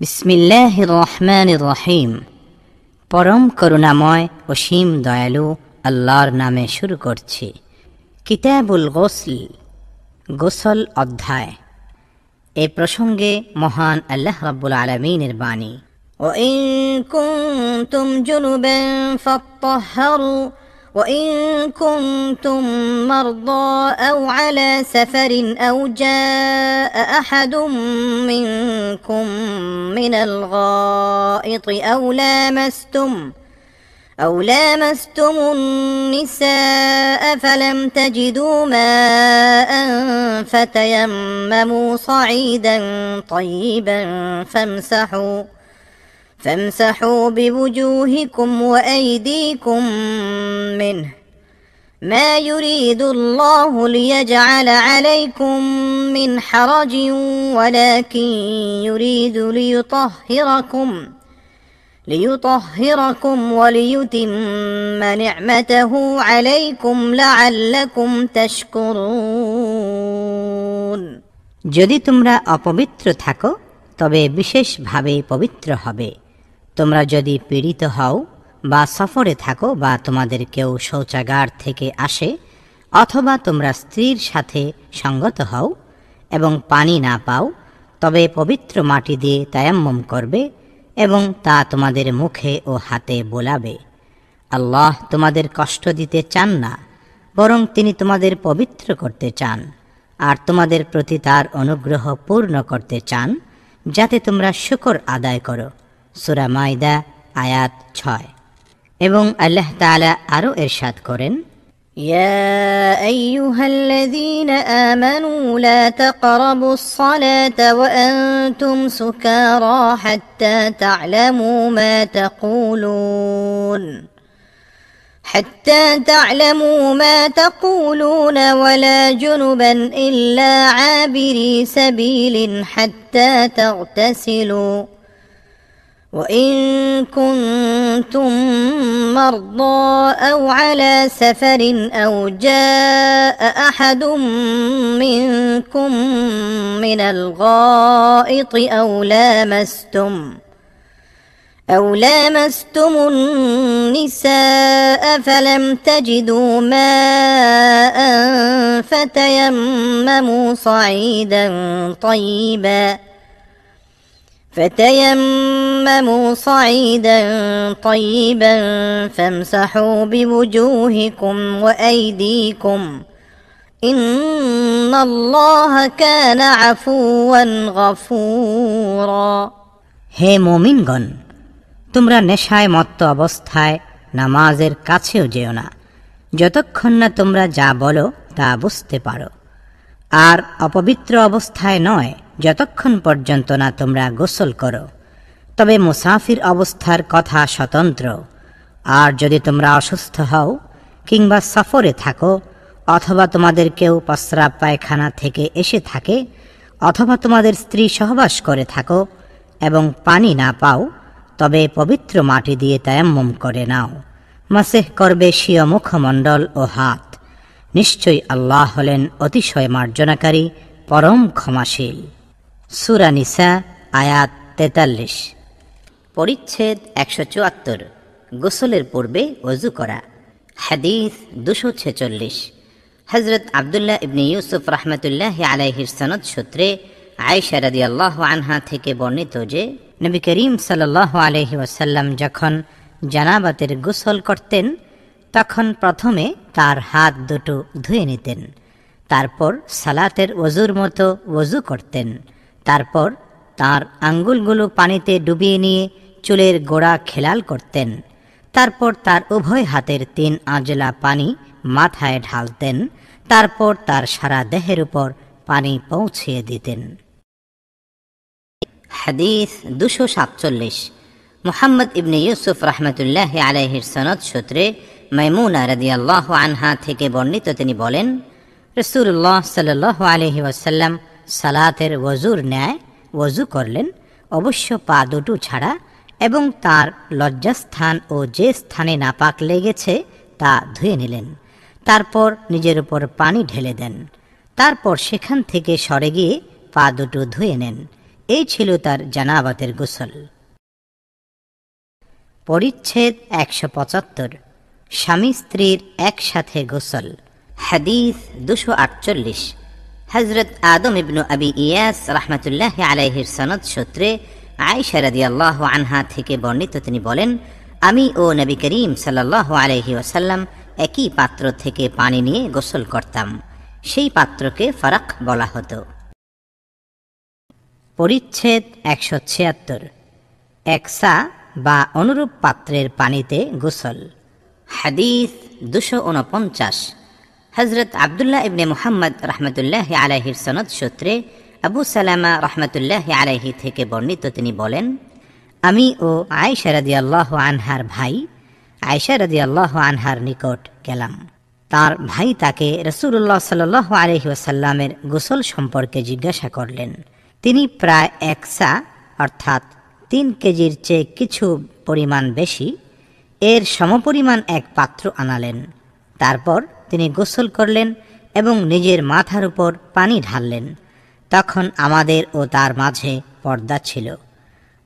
বিসমিল্লাহির রহমানির রহিম। পরম করুণাময় অসীম দয়ালু আল্লাহর নামে শুরু করছি। কিতাবুল গোসল, গোসল অধ্যায়। এ প্রসঙ্গে মহান আল্লাহ রাব্বুল আলামিনের বাণী, وَإِن كُنتُمْ جُنُبًا فَاطَّهَّرُوا وَإِن كُنتُم مَّرْضَىٰ أَوْ عَلَىٰ سَفَرٍ أَوْ جَاءَ أَحَدٌ مِّنكُم مِّنَ الْغَائِطِ أَوْ لَامَسْتُمُ النِّسَاءَ فَلَمْ تَجِدُوا مَاءً فَتَيَمَّمُوا صَعِيدًا طَيِّبًا فامسحوا بوجوهكم وأيديكم منه ما يريد الله ليجعل عليكم من حرج ولكن يريد ليطهركم وليتم نعمته عليكم لعلكم تشكرون। যদি তোমরা অপবিত্র থাকো তবে বিশেষভাবে পবিত্র হবে। তোমরা যদি পীড়িত হও বা সফরে থাকো বা তোমাদের কেউ শৌচাগার থেকে আসে অথবা তোমরা স্ত্রীর সাথে সঙ্গত হও এবং পানি না পাও, তবে পবিত্র মাটি দিয়ে তায়াম্মুম করবে এবং তা তোমাদের মুখে ও হাতে বোলাবে। আল্লাহ তোমাদের কষ্ট দিতে চান না, বরং তিনি তোমাদের পবিত্র করতে চান আর তোমাদের প্রতি তার অনুগ্রহ পূর্ণ করতে চান, যাতে তোমরা শুকর আদায় করো। সূরা মাইদা আয়াত 6। এবং আল্লাহ তাআলা আরো ইরশাদ করেন, ইয়া আইয়ুহাল্লাযীনা আমানু লা তাকরাবুস সালাতা ওয়া আনতুম সুকারা হাত্তা তা'লামু মা তাকুলুন ولا جنبا إلا عابري سبيل حتى تغتسلوا وإن كنتم مرضى أو على سفر أو جاء أحد منكم من الغائط أو لامستم النساء فلم تجدوا ماء فتيمموا صعيدا طيبا فامسحوا بوجوهكم وأيديكم إن الله كان عفوا غفورا। হে মুমিনগণ, তোমরা নেশায় মত্ত অবস্থায় নামাজের কাছেও যেও না, যতক্ষণ না তোমরা যা বলো তা বুঝতে পারো, আর অপবিত্র অবস্থায় নয় যতক্ষণ পর্যন্ত না তোমরা গোসল করো। তবে মুসাফির অবস্থার কথা স্বতন্ত্র। আর যদি তোমরা অসুস্থ হও কিংবা সফরে থাকো অথবা তোমাদের কেউ প্রস্রাব পায়খানা থেকে এসে থাকে অথবা তোমাদের স্ত্রী সহবাস করে থাকো এবং পানি না পাও, তবে পবিত্র মাটি দিয়ে তায়াম্মুম করে নাও। মাসেহ করবে স্বীয় মুখমণ্ডল ও হাত। নিশ্চয়ই আল্লাহ হলেন অতিশয় মার্জনাকারী, পরম ক্ষমাশীল। সূরা নিসা আয়াত 43। পরিচ্ছেদ 174। গোসলের পূর্বে ওযু করা। হাদিস 246। হযরত আব্দুল্লাহ ইবনে ইউসুফ রাহমাতুল্লাহি আলাইহির সনদ সূত্রে আয়েশা রাদিয়াল্লাহু আনহা থেকে বর্ণিত যে নবী করিম সাল্লাল্লাহু আলাইহি ওয়াসাল্লাম যখন জানাবাতের গোসল করতেন তখন প্রথমে তার হাত দুটো ধুয়ে নিতেন, তারপর সালাতের ওযুর মতো ওযু করতেন, তারপর তার আঙ্গুলগুলো পানিতে ডুবিয়ে নিয়ে চুলের গোড়া খেলাল করতেন, তারপর তার উভয় হাতের 3 আঁজলা পানি মাথায় ঢালতেন, তারপর তার সারা দেহের উপর পানি পৌঁছিয়ে দিতেন। হাদিস 247। মুহাম্মদ ইবনে ইউসুফ রাহমাতুল্লাহি আলাইহির সনদ সূত্রে মাইমুনা রাদিয়াল্লাহু আনহা থেকে বর্ণিত, তিনি বলেন, রাসূলুল্লাহ সাল্লাল্লাহু আলাইহি ওয়াসাল্লাম সালাতের ওযুর ন্যায় ওযু করলেন, অবশ্য পা দুটো ছাড়া, এবং তার লজ্জাস্থান ও যে স্থানে নাপাক লেগেছে তা ধুয়ে নিলেন, তারপর নিজের উপর পানি ঢেলে দেন, তারপর সেখান থেকে সরে গিয়ে পা দুটো ধুয়ে নেন। এই ছিল তার জানাবাতের গোসল। পরিচ্ছেদ 175, স্বামী স্ত্রীর একসাথে গোসল। হাদিস 248, হযরত আদম ইবনু আবি ইয়াস রাহমাতুল্লাহি আলাইহির সনদ সূত্রে আয়েশা রাদিয়াল্লাহু আনহা থেকে বর্ণিত, তিনি বলেন, আমি ও নবী করিম সাল্লাল্লাহু আলাইহি ওয়াসাল্লাম একই পাত্র থেকে পানি নিয়ে গোসল করতাম। সেই পাত্রকে ফারাক বলা হতো। পরিচ্ছেদ 176, একসা বা অনুরূপ পাত্রের পানিতে গোসল। হাদিস 249, হযরত আব্দুল্লাহ ইবনে মুহাম্মদ রাহমাতুল্লাহি আলাইহির সনদ সূত্রে আবু সালামা রাহমাতুল্লাহি আলাইহি থেকে বর্ণিত, তিনি বলেন, আমি ও আয়েশা রাদিয়াল্লাহু আনহার ভাই আয়েশা রাদিয়াল্লাহু আনহার নিকট গেলাম। তার ভাই তাকে রাসূলুল্লাহ সাল্লাল্লাহু আলাইহি ওয়াসাল্লামের গোসল সম্পর্কে জিজ্ঞাসা করলেন। তিনি প্রায় একসা অর্থাৎ 3 কেজির চেয়ে কিছু পরিমাণ বেশি এর সমপরিমাণ এক পাত্র আনালেন। তারপর তিনি গোসল করলেন এবং নিজের মাথার উপর পানি ঢাললেন। তখন আমাদের ও তার মাঝে পর্দা ছিল।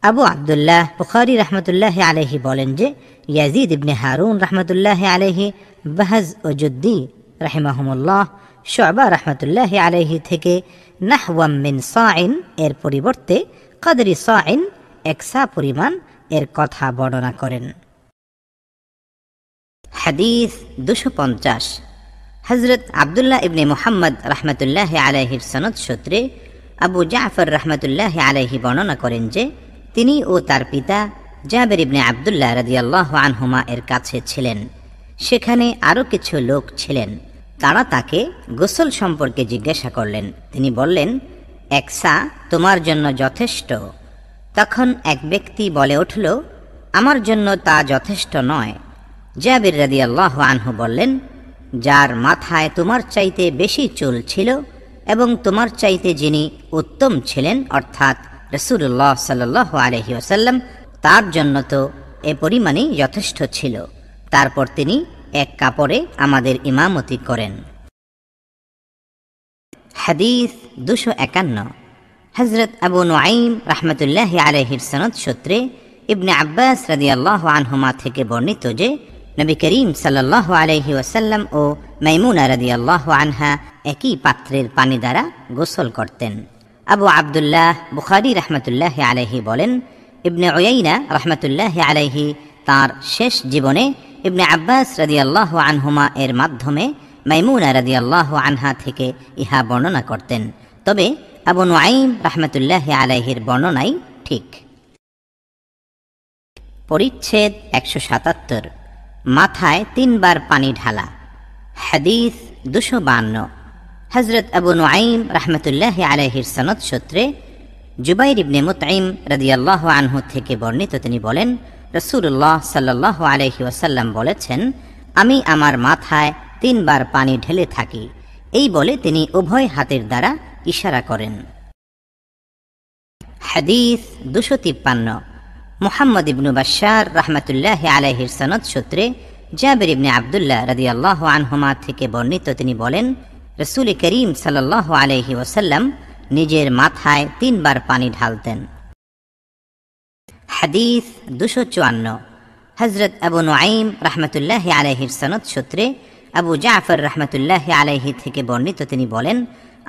আবু আব্দুল্লাহ বুখারী রাহমাতুল্লাহি আলাইহি বলেন যে ইয়াজিদ ইবনে হারুন রাহমাতুল্লাহি আলাইহি, বাহজ ও জুদ্দি রাহিমাহুমুল্লাহ, শুআবা রাহমাতুল্লাহি আলাইহি থেকে নাহওয়াম মিন সাইন এর পরিবর্তে কদরি সাইন একসা পরিমাণ এর কথা বর্ণনা করেন। হাদিস 250, হযরত আব্দুল্লাহ ইবনে মুহাম্মদ রাহমাতুল্লাহি আলাইহির সনদ সূত্রে আবু জাফর রাহমাতুল্লাহি আলাইহি বর্ণনা করেন যে তিনি ও তার পিতা জাবের ইবনে আব্দুল্লাহ রাদিয়াল্লাহু আনহুমা এর কাছে ছিলেন। সেখানে আরও কিছু লোক ছিলেন। তারা তাকে গোসল সম্পর্কে জিজ্ঞাসা করলেন। তিনি বললেন, একসা তোমার জন্য যথেষ্ট। তখন এক ব্যক্তি বলে উঠল, আমার জন্য তা যথেষ্ট নয়। জাবের রাদিয়াল্লাহু আনহু বললেন, যার মাথায় তোমার চাইতে বেশি চুল ছিল এবং তোমার চাইতে যিনি উত্তম ছিলেন অর্থাৎ রাসূলুল্লাহ সাল্লাল্লাহু আলাইহি ওয়াসাল্লাম, তার জন্য তো এ পরিমাণই যথেষ্ট ছিল। তারপর তিনি এক কাপড়ে আমাদের ইমামতি করেন। হাদিস 251, হযরত আবু নুআইম রাহমাতুল্লাহি আলাইহির সনদ সূত্রে ইবনে আব্বাস রাদিয়াল্লাহু আনহুমা থেকে বর্ণিত যে নবী করিম সাল্লাল্লাহু আলাইহি ওয়াসাল্লাম ও মাইমুনা রাদিয়াল্লাহু আনহা একই পাত্রের পানি দ্বারা গোসল করতেন। আবু আব্দুল্লাহ বুখারী রাহমাতুল্লাহি আলাইহি বলেন, ইবনে উয়াইনা রাহমাতুল্লাহি আলাইহি তার শেষ জীবনে ইবনে আব্বাস রাদিয়াল্লাহু আনহুমা এর মাধ্যমে মাইমুনা রাদিয়াল্লাহু আনহা থেকে ইহা বর্ণনা করতেন। তবে আবু নুআইম রাহমাতুল্লাহি আলাইহির বর্ণনাই ঠিক। পরিচ্ছেদ 177, মাথায় 3 বার পানি ঢালা। হাদিস 252, হযরত আবু নুআইম রাহমাতুল্লাহি আলাইহির সনদ সূত্রে জুবাইর ইবনে মুতঈম রাদিয়াল্লাহু আনহু থেকে বর্ণিত, তিনি বলেন, রাসূলুল্লাহ সাল্লাল্লাহু আলাইহি ওয়াসাল্লাম বলেছেন, আমি আমার মাথায় 3 বার পানি ঢেলে থাকি। এই বলে তিনি উভয় হাতের দ্বারা ইশারা করেন। হাদিস 253, মুহাম্মদ ইবনু বাশশার রাহমাতুল্লাহি আলাইহির সনদ সূত্রে জাবের ইবনে আব্দুল্লাহ রাদিয়াল্লাহু আনহুমা থেকে বর্ণিত, তিনি বলেন, রাসূল করিম সাল্লাল্লাহু আলাইহি ওয়াসাল্লাম নিজের মাথায় 3 বার পানি ঢালতেন। হাদিস 254, হযরত আবু নুআইম রাহমাতুল্লাহি আলাইহির সনদ সূত্রে আবু জাফর রাহমাতুল্লাহি আলাইহি থেকে বর্ণিত, তিনি বলেন,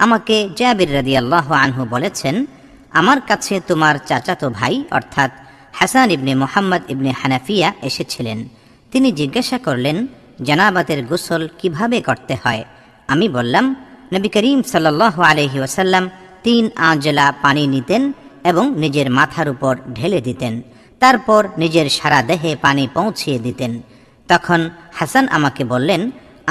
আমাকে জাবির রাদিয়াল্লাহু আনহু বলেছেন, আমার কাছে তোমার চাচাতো ভাই অর্থাৎ হাসান ইবনে মুহাম্মদ ইবনে হানাফিয়া এসেছিলেন। তিনি জিজ্ঞাসা করলেন, জানাবাতের গোসল কিভাবে করতে হয়? আমি বললাম, নবী করিম সাল্লাল্লাহু আলাইহি ওয়াসাল্লাম 3 আঁজলা পানি নিতেন এবং নিজের মাথার উপর ঢেলে দিতেন। তারপর নিজের সারা দেহে পানি পৌঁছিয়ে দিতেন। তখন হাসান আমাকে বললেন,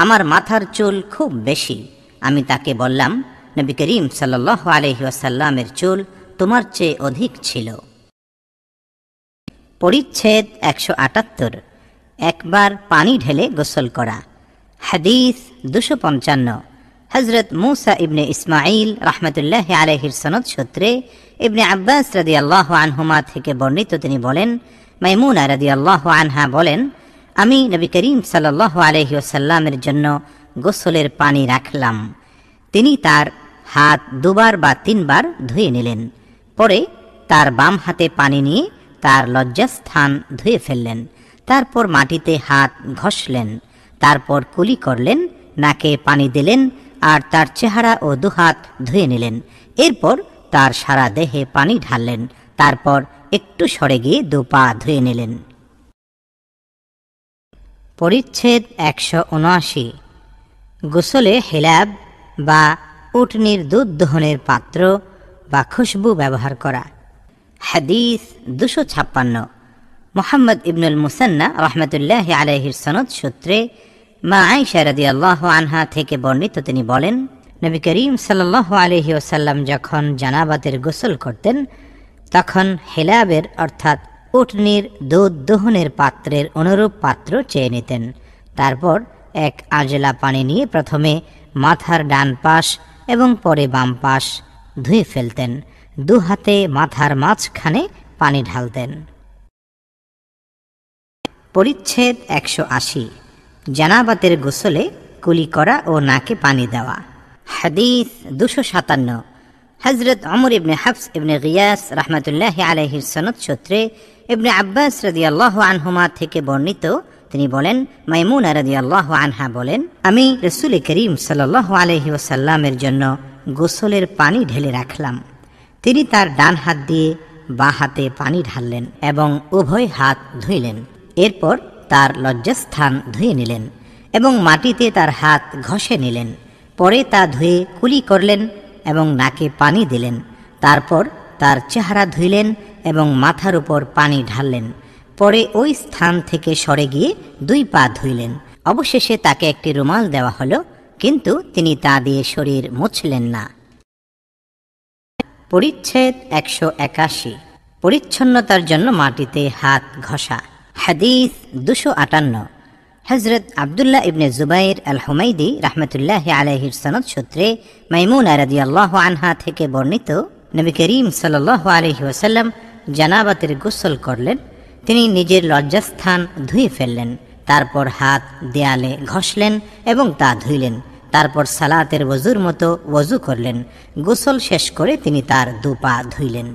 আমার মাথার চুল খুব বেশি। আমি তাকে বললাম, নবী করিম সাল্লাল্লাহু আলাইহি ওয়াসাল্লামের চুল তোমার চেয়ে অধিক ছিল। পরিচ্ছেদ 178, একবার পানি ঢেলে গোসল করা। হাদিস 255, হযরত মুসা ইবনে ইসমাঈল রাহমাতুল্লাহি আলাইহির সনদ সূত্রে ইবনে আব্বাস রাদিয়াল্লাহু আনহুমা থেকে বর্ণিত, তিনি বলেন, মাইমুনা রাদিয়াল্লাহু আনহা বলেন, আমি নবী করিম সাল্লাল্লাহু আলাইহি ওয়াসাল্লামের জন্য গোসলের পানি রাখলাম। তিনি তার হাত 2 বার বা 3 বার ধুয়ে নিলেন। পরে তার বাম হাতে পানি নিয়ে তার লজ্জাস্থান ধুয়ে ফেললেন। তারপর মাটিতে হাত ঘষলেন। তারপর কুলি করলেন, নাকে পানি দিলেন আর তার চেহারা ও দুহাত ধুয়ে নিলেন। এরপর তার সারা দেহে পানি ঢাললেন। তারপর একটু সরে গিয়ে 2 পা ধুয়ে নিলেন। পরিচ্ছেদ 179। গোসলে হিলাব বা উটনির দুধ দহনের পাত্র বা খুশবু ব্যবহার করা। হাদিস 256। মুহাম্মদ ইবনুল মুসান্না রহমতুল্লাহ আলাইহির সনদ সূত্রে মা আয়েশা রাদিয়াল্লাহু আনহা থেকে বর্ণিত, তিনি বলেন, নবী করিম সাল্লাল্লাহু আলাইহি ওয়াসাল্লাম যখন জানাবাতের গোসল করতেন তখন হিলাবের অর্থাৎ উটনির দুধ দহনের পাত্রের অনুরূপ পাত্র চেয়ে নিতেন। তারপর এক আজলা পানি নিয়ে প্রথমে মাথার ডান পাশ এবং পরে বাম পাশ ধুয়ে ফেলতেন। 2 হাতে মাথার মাঝখানে পানি ঢালতেন। পরিচ্ছেদ 180। জানাবাতের গোসলে কুলি করা ও নাকে পানি দেওয়া। হাদিস 257। হযরত ওমর ইবনে হাফস ইবনে গিয়াস রাহমাতুল্লাহি আলাইহির সনদ সূত্রে ইবনে আব্বাস রাদিয়াল্লাহু আনহুমা থেকে বর্ণিত, তিনি বলেন, মাইমুনা রাদিয়াল্লাহু আনহা বলেন, আমি রাসূল করিম সাল্লাল্লাহু আলাইহি ওয়াসাল্লামের জন্য গোসলের পানি ঢেলে রাখলাম। তিনি তার ডান হাত দিয়ে বাঁ হাতে পানি ঢাললেন এবং উভয় হাত ধুইলেন। এরপর তার লজ্জাস্থান ধুয়ে নিলেন এবং মাটিতে তার হাত ঘষে নিলেন। পরে তা ধুয়ে কুলি করলেন এবং নাকে পানি দিলেন। তারপর তার চেহারা ধুইলেন এবং মাথার উপর পানি ঢাললেন। পরে ওই স্থান থেকে সরে গিয়ে 2 পা ধুইলেন। অবশেষে তাকে একটি রুমাল দেওয়া হলো, কিন্তু তিনি তা দিয়ে শরীর মুছলেন না। পরিচ্ছেদ 181। পরিচ্ছন্নতার জন্য মাটিতে হাত ঘষা। হাদিস 258। হযরত আব্দুল্লাহ ইবনে জুবাইর আল হুমাইদি রাহমাতুল্লাহি আলাইহির সনদ সূত্রে মাইমুনা রাদিয়াল্লাহু আনহা থেকে বর্ণিত, নবী করিম সাল্লাল্লাহু আলাইহি ওয়াসাল্লাম জানাবাতের গোসল করলেন। তিনি নিজের লজ্জাস্থান ধুয়ে ফেললেন। তারপর হাত দেয়ালে ঘষলেন এবং তা ধুইলেন। তারপর সালাতের ওযুর মতো ওযু করলেন। গোসল শেষ করে তিনি তার 2 পা ধুইলেন।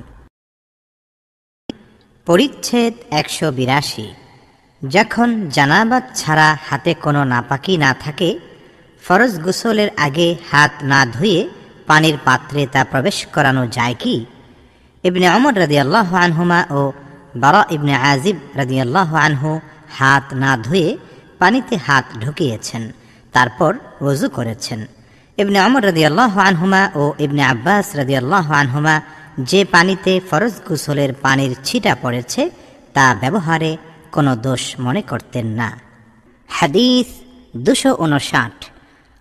পরিচ্ছেদ 182। যখন জানাবাত ছাড়া হাতে কোনো নাপাকি না থাকে, ফরজ গোসলের আগে হাত না ধুয়ে পানির পাত্রে তা প্রবেশ করানো যায় কি? ইবনে ওমর রাদিয়াল্লাহু আনহুমা ও বারা ইবনে আজিব রাদিয়াল্লাহু আনহু হাত না ধুয়ে পানিতে হাত ঢুকিয়েছেন, তারপর ওযু করেছেন। ইবনে ওমর রাদিয়াল্লাহু আনহুমা ও ইবনে আব্বাস রাদিয়াল্লাহু আনহুমা যে পানিতে ফরজ গোসলের পানির ছিটা পড়েছে তা ব্যবহারে কোনো দোষ মনে করতেন না। হাদিস 259।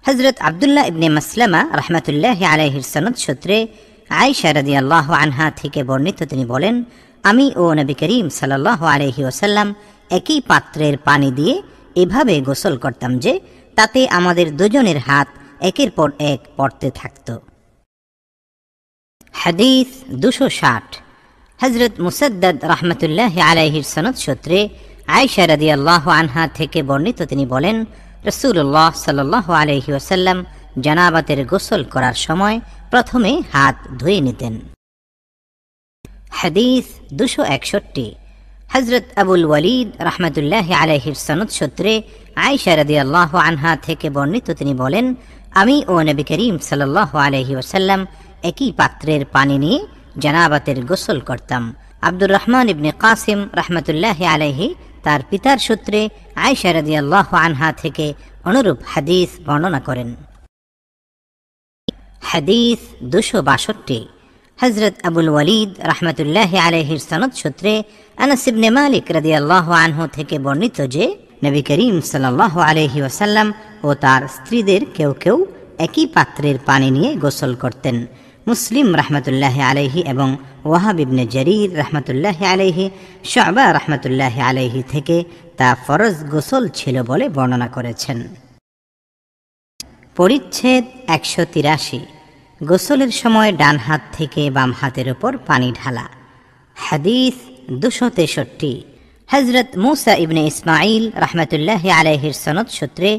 হযরত আব্দুল্লাহ ইবনে মাসলামা রাহমাতুল্লাহি আলাইহির সনদ সূত্রে আয়েশা রাদিয়াল্লাহু আনহা থেকে বর্ণিত, তিনি বলেন, আমি ও নবী করিম সাল্লাল্লাহু আলাইহি ওয়াসাল্লাম একই পাত্রের পানি দিয়ে এভাবে গোসল করতাম যে তাতে আমাদের দুজনের হাত একের পর এক পড়তে থাকত। হাদিস 260। হযরত মুসাদ্দাদ রাহমাতুল্লাহি আলাইহির সনদ সূত্রে আয়েশা রাদিয়াল্লাহু আনহা থেকে বর্ণিত, তিনি বলেন, রাসূলুল্লাহ সাল্লাল্লাহু আলাইহি ওয়াসাল্লাম জানাবাতের গোসল করার সময় প্রথমে হাত ধুয়ে নিতেন। হাদিস 261। হযরত আবুল ওয়ালিদ রাহমাতুল্লাহি আলাইহির সনদ সূত্রে আয়েশা রাদিয়াল্লাহু আনহা থেকে বর্ণিত, তিনি বলেন, আমি ও নবী করিম সাল্লাল্লাহু আলাইহি ওয়াসাল্লাম একই পাত্রের পানি নিয়ে জানাবাতের গোসল করতাম। আব্দুর রহমান ইবনে কাসিম রাহমাতুল্লাহি আলাইহি তার পিতার সূত্রে আয়েশা রাদিয়াল্লাহু আনহা থেকে অনুরূপ হাদিস বর্ণনা করেন। হাদিস 262। হযরত আবুল ওয়ালিদ রাহমাতুল্লাহি আলাইহির সনদ সূত্রে আনাস ইবনে মালিক রাদিয়াল্লাহু আনহু থেকে বর্ণিত যে নবী করিম সাল্লাল্লাহু আলাইহি ওয়াসাল্লাম ও তার স্ত্রীদের কেউ কেউ একই পাত্রের পানি নিয়ে গোসল করতেন। মুসলিম রাহমাতুল্লাহি আলাইহি এবং ওয়াহাব ইবনে জারীর রাহমাতুল্লাহি আলাইহি, শুআবা রাহমাতুল্লাহি আলাইহি থেকে তা ফরজ গোসল ছিল বলে বর্ণনা করেছেন। পরিচ্ছেদ 183। গোসলের সময় ডান হাত থেকে বাম হাতের উপর পানি ঢালা। হাদিস 263। হযরত মুসা ইবনে ইসমাঈল রাহমাতুল্লাহি আলাইহির সনদ সূত্রে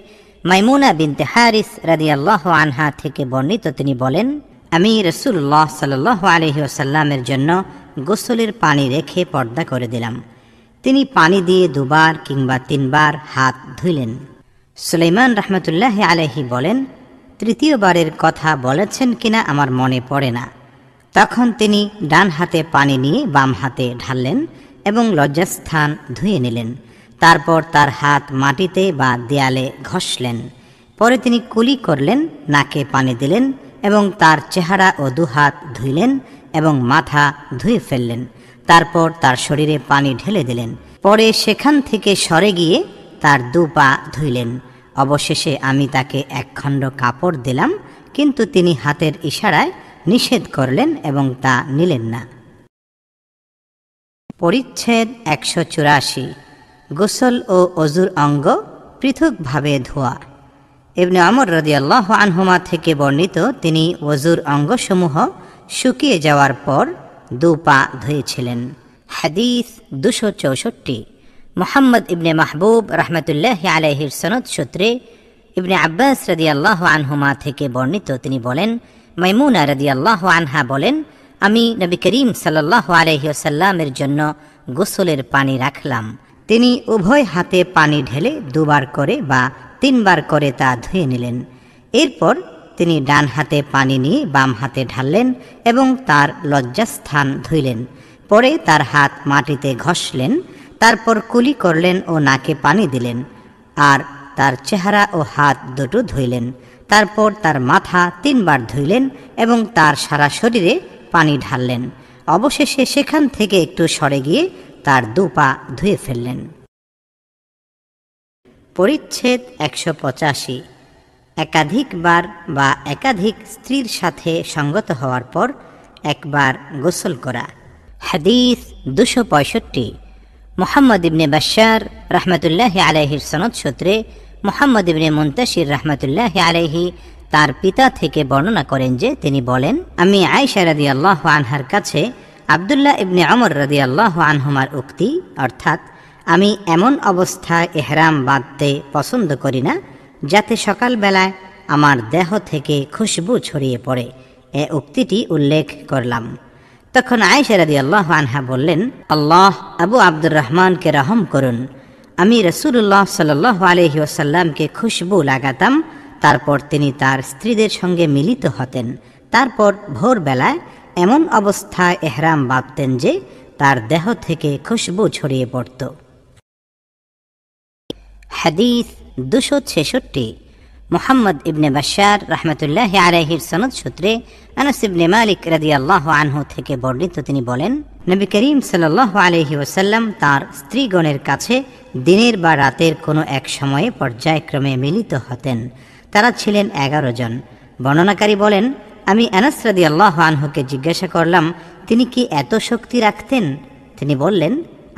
মাইমুনা বিনতে হারিস রাদিয়াল্লাহু আনহা থেকে বর্ণিত, তিনি বলেন, আমি রাসূলুল্লাহ সাল্লাল্লাহু আলাইহি ওয়াসাল্লামের জন্য গোসলের পানি রেখে পর্দা করে দিলাম। তিনি পানি দিয়ে 2 বার কিংবা 3 বার হাত ধুইলেন। সুলাইমান রহমতুল্লাহ আলাইহি বলেন, 3য় বারের কথা বলেছেন কিনা আমার মনে পড়ে না। তখন তিনি ডান হাতে পানি নিয়ে বাম হাতে ঢাললেন এবং লজ্জাস্থান ধুয়ে নিলেন। তারপর তার হাত মাটিতে বা দেয়ালে ঘষলেন। পরে তিনি কুলি করলেন, নাকে পানি দিলেন এবং তার চেহারা ও 2 হাত ধুইলেন এবং মাথা ধুয়ে ফেললেন। তারপর তার শরীরে পানি ঢেলে দিলেন। পরে সেখান থেকে সরে গিয়ে তার 2 পা ধুইলেন। অবশেষে আমি তাকে 1 খণ্ড কাপড় দিলাম, কিন্তু তিনি হাতের ইশারায় নিষেধ করলেন এবং তা নিলেন না। পরিচ্ছেদ 184। গোসল ও অজুর অঙ্গ পৃথকভাবে ধোয়া। ইবনে ওমর রাদিয়াল্লাহু আনহুমা থেকে বর্ণিত, তিনি ওযুর অঙ্গসমূহ শুকিয়ে যাওয়ার পর 2 পা ধুয়েছিলেন। হাদিস 264। মুহাম্মদ ইবনে মাহবুব রাহমাতুল্লাহি আলাইহির সনদ সূত্রে ইবনে আব্বাস রাদিয়াল্লাহু আনহুমা থেকে বর্ণিত, তিনি বলেন, মাইমুনা রাদিয়াল্লাহু আনহা বলেন, আমি নবী করিম সাল্লাল্লাহু আলাইহি ওয়াসাল্লামের জন্য গোসলের পানি রাখলাম। তিনি উভয় হাতে পানি ঢেলে 2 বার করে বা 3 বার করে তা ধুয়ে নিলেন। এরপর তিনি ডান হাতে পানি নিয়ে বাম হাতে ঢাললেন এবং তার লজ্জাস্থান ধুইলেন। পরে তার হাত মাটিতে ঘষলেন। তারপর কুলি করলেন ও নাকে পানি দিলেন, আর তার চেহারা ও হাত দুটো ধুইলেন। তারপর তার মাথা 3 বার ধুইলেন এবং তার সারা শরীরে পানি ঢাললেন। অবশেষে সেখান থেকে একটু সরে গিয়ে তার 2 পা ধুয়ে ফেললেন। পরিচ্ছেদ 185। একাধিকবার বা একাধিক স্ত্রীর সাথে সঙ্গত হওয়ার পর একবার গোসল করা। হাদিস 265। মুহাম্মদ ইবনে বাশশার রাহমাতুল্লাহি আলাইহির সনদ সূত্রে মুহাম্মদ ইবনে মুনতাশির রাহমাতুল্লাহি আলাইহি তার পিতা থেকে বর্ণনা করেন যে, তিনি বলেন, আমি আয়েশা রাদিয়াল্লাহু আনহার কাছে আব্দুল্লাহ ইবনে ওমর রাদিয়াল্লাহু আনহুমার উক্তি, অর্থাৎ আমি এমন অবস্থায় ইহরাম বাঁধতে পছন্দ করি না যাতে সকালবেলায় আমার দেহ থেকে খুশবু ছড়িয়ে পড়ে, এ উক্তিটি উল্লেখ করলাম। তখন আয়েশা রাদিয়াল্লাহু আনহা বললেন, আল্লাহ আবু আব্দুর রহমানকে রহম করুন। আমি রাসূলুল্লাহ সাল্লাল্লাহু আলাইহি ওয়াসাল্লামকে খুশবু লাগাতাম, তারপর তিনি তার স্ত্রীদের সঙ্গে মিলিত হতেন। তারপর ভোরবেলায় এমন অবস্থায় ইহরাম বাঁধতেন যে তার দেহ থেকে খুশবু ছড়িয়ে পড়ত। হাদিস 266। মুহাম্মদ ইবনে বাশশার রাহমাতুল্লাহি আলাইহির সনদ সূত্রে আনাস ইবনে মালিক রাদিয়াল্লাহু আনহু থেকে বর্ণিত, তিনি বলেন, নবী করিম সাল্লাল্লাহু আলাইহি ওয়াসাল্লাম তার স্ত্রীগণের কাছে দিনের বা রাতের কোনো এক সময়ে পর্যায়ক্রমে মিলিত হতেন। তারা ছিলেন 11 জন। বর্ণনাকারী বলেন, আমি আনাস রাদিয়াল্লাহু আনহুকে জিজ্ঞাসা করলাম, তিনি কি এত শক্তি রাখতেন? তিনি বললেন,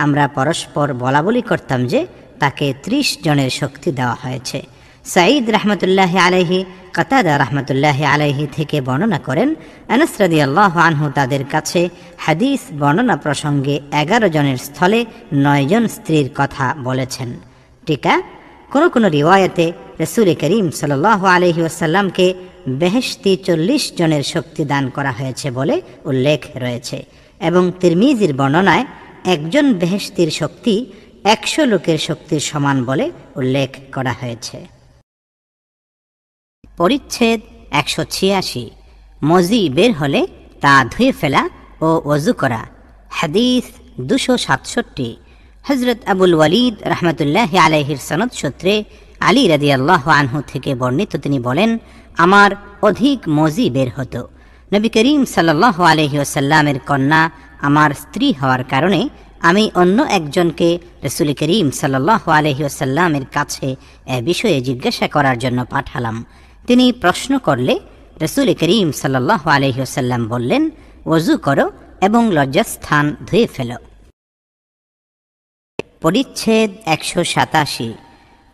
আমরা পরস্পর বলাবলি করতাম যে তাকে 30 জনের শক্তি দেওয়া হয়েছে। সাঈদ রাহমাতুল্লাহি আলাইহি কাতাদা রাহমাতুল্লাহি আলাইহি থেকে বর্ণনা করেন, আনাস রাদিয়াল্লাহু আনহু তাদের কাছে হাদিস বর্ণনা প্রসঙ্গে 11 জনের স্থলে 9 জন স্ত্রীর কথা বলেছেন। টিকা, কোন কোন রিওয়ায়াতে রাসূল করিম সাল্লাল্লাহু আলাইহি ওয়াসাল্লামকে বেহেশতি 40 জনের শক্তি দান করা হয়েছে বলে উল্লেখ রয়েছে, এবং তিরমিজির বর্ণনায় একজন বেহেশতির শক্তি 100 লোকের শক্তির সমান বলে উল্লেখ করা হয়েছে। পরিচ্ছেদ 186। মজি বের হলে তা ধুয়ে ফেলা ও ওযু করা। হাদিস 267। হযরত আবুল ওয়ালিদ রাহমাতুল্লাহি আলাইহির সনদ সূত্রে আলী রাদিয়াল্লাহু আনহু থেকে বর্ণিত, তিনি বলেন, আমার অধিক মজি বের হতো। নবী করিম সাল্লাল্লাহু আলাইহি ওয়াসাল্লামের কন্যা আমার স্ত্রী হওয়ার কারণে আমি অন্য একজনকে রাসূল করিম সাল্লাল্লাহু আলাইহি ওয়াসাল্লামের কাছে এ বিষয়ে জিজ্ঞাসা করার জন্য পাঠালাম। তিনি প্রশ্ন করলে রাসূল করিম সাল্লাল্লাহু আলাইহি ওয়াসাল্লাম বললেন, ওযু করো এবং লজ্জাস্থান ধুয়ে ফেলো। পরিচ্ছেদ 187।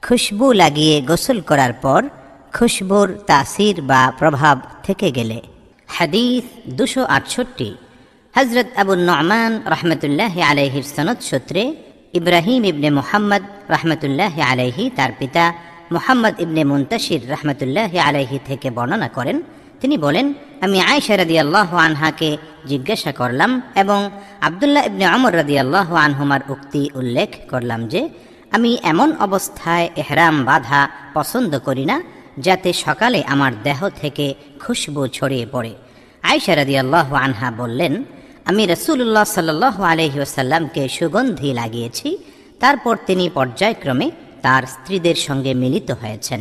খুশবু লাগিয়ে গোসল করার পর খুশবুর তাসির বা প্রভাব থেকে গেলে। হাদিস 268। হযরত আবু নু'মান রাহমাতুল্লাহি আলাইহির সনদ সূত্রে ইব্রাহিম ইবনে মুহাম্মদ রাহমাতুল্লাহি আলাইহি তার পিতা মুহাম্মদ ইবনে মুনতাশির রাহমাতুল্লাহি আলাইহি থেকে বর্ণনা করেন, তিনি বলেন, আমি আয়েশা রাদিয়াল্লাহু আনহাকে জিজ্ঞাসা করলাম এবং আব্দুল্লাহ ইবনে ওমর রাদিয়াল্লাহু আনহুমার উক্তি উল্লেখ করলাম যে আমি এমন অবস্থায় ইহরাম বাঁধা পছন্দ করি না যাতে সকালে আমার দেহ থেকে খুশবু ছড়িয়ে পড়ে। আয়েশা রাদিয়াল্লাহু আনহা বললেন, আমি রাসূলুল্লাহ সাল্লাল্লাহু আলাইহি ওয়াসাল্লামকে সুগন্ধি লাগিয়েছি। তারপর তিনি পর্যায়ক্রমে তার স্ত্রীদের সঙ্গে মিলিত হয়েছেন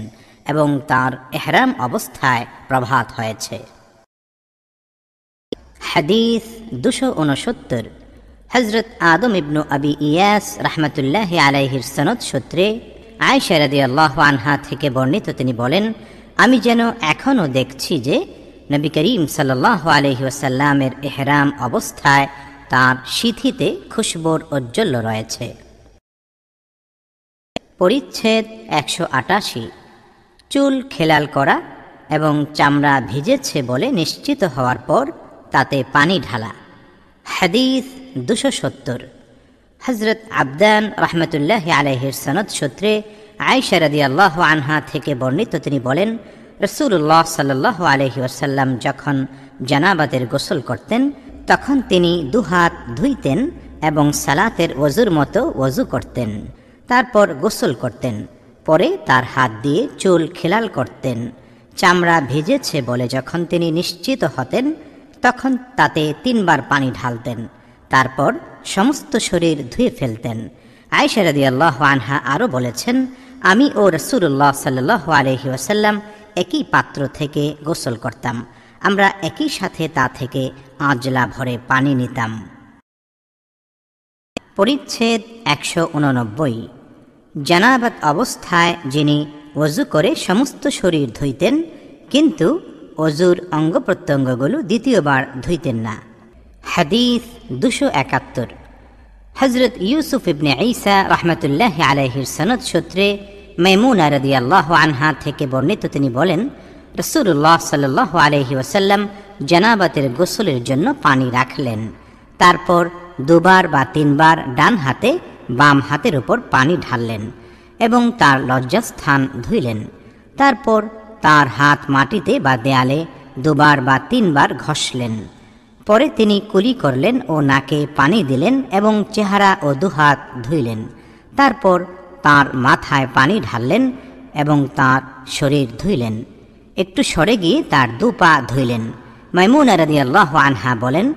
এবং তার ইহরাম অবস্থায় প্রভাত হয়েছে। হাদিস 269। হযরত আদম ইবনু আবি ইয়াস রাহমাতুল্লাহি আলাইহির সনদ সূত্রে আয়েশা রাদিয়াল্লাহু আনহা থেকে বর্ণিত, তিনি বলেন, আমি যেন এখনও দেখছি যে নবী করিম সাল্লাল্লাহু আলাইহি ওয়াসাল্লামের ইহরাম অবস্থায় তার সিথিতে খুশবুর ঔজ্জ্বল্য রয়েছে। পরিচ্ছেদ 188। চুল খেলাল করা এবং চামড়া ভিজেছে বলে নিশ্চিত হওয়ার পর তাতে পানি ঢালা। হাদিস 270। হযরত আবদান রাহমাতুল্লাহি আলাইহির সনদ সূত্রে আয়েশা রাদিয়াল্লাহু আনহা থেকে বর্ণিত, তিনি বলেন, রাসূলুল্লাহ সাল্লাল্লাহু আলাইহি ওয়াসাল্লাম যখন জানাবাতের গোসল করতেন তখন তিনি দুহাত ধুইতেন এবং সালাতের ওযুর মতো ওযু করতেন, তারপর গোসল করতেন। পরে তার হাত দিয়ে চুল খেলাল করতেন। চামড়া ভিজেছে বলে যখন তিনি নিশ্চিত হতেন তখন তাতে 3 বার পানি ঢালতেন, তারপর সমস্ত শরীর ধুয়ে ফেলতেন। আয়েশা রাদিয়াল্লাহু আনহা আরও বলেছেন, আমি ও রাসূলুল্লাহ সাল্লাল্লাহু আলাইহি ওয়াসাল্লাম একই পাত্র থেকে গোসল করতাম, আমরা একই সাথে তা থেকে আঁজলা ভরে পানি নিতাম। পরিচ্ছেদ 189। জানাবাত অবস্থায় যিনি ওযু করে সমস্ত শরীর ধুইতেন কিন্তু ওযুর অঙ্গ প্রত্যঙ্গগুলো দ্বিতীয়বার ধুইতেন না। হাদিস 271। হযরত ইউসুফ ইবনে ঈসা রাহমাতুল্লাহি আলাইহির সনদ সূত্রে মাইমুনা রাদিয়াল্লাহু আনহা থেকে বর্ণিত, তিনি বলেন, রাসূলুল্লাহ সাল্লাল্লাহু আলাইহি ওয়াসাল্লাম জানাবাতের গোসলের জন্য পানি রাখলেন, তারপর 2 বার বা 3 বার ডান হাতে বাম হাতের উপর পানি ঢাললেন এবং তার লজ্জাস্থান ধুইলেন। তারপর তার হাত মাটিতে বা দেয়ালে 2 বার বা 3 বার ঘষলেন। পরে তিনি কুলি করলেন ও নাকে পানি দিলেন এবং চেহারা ও দুহাত ধুইলেন। তারপর তার মাথায় পানি ঢাললেন এবং তার শরীর ধুইলেন। একটু সরে গিয়ে তার 2 পা ধুইলেন। মাইমুনা রাদিয়াল্লাহু আনহা বলেন,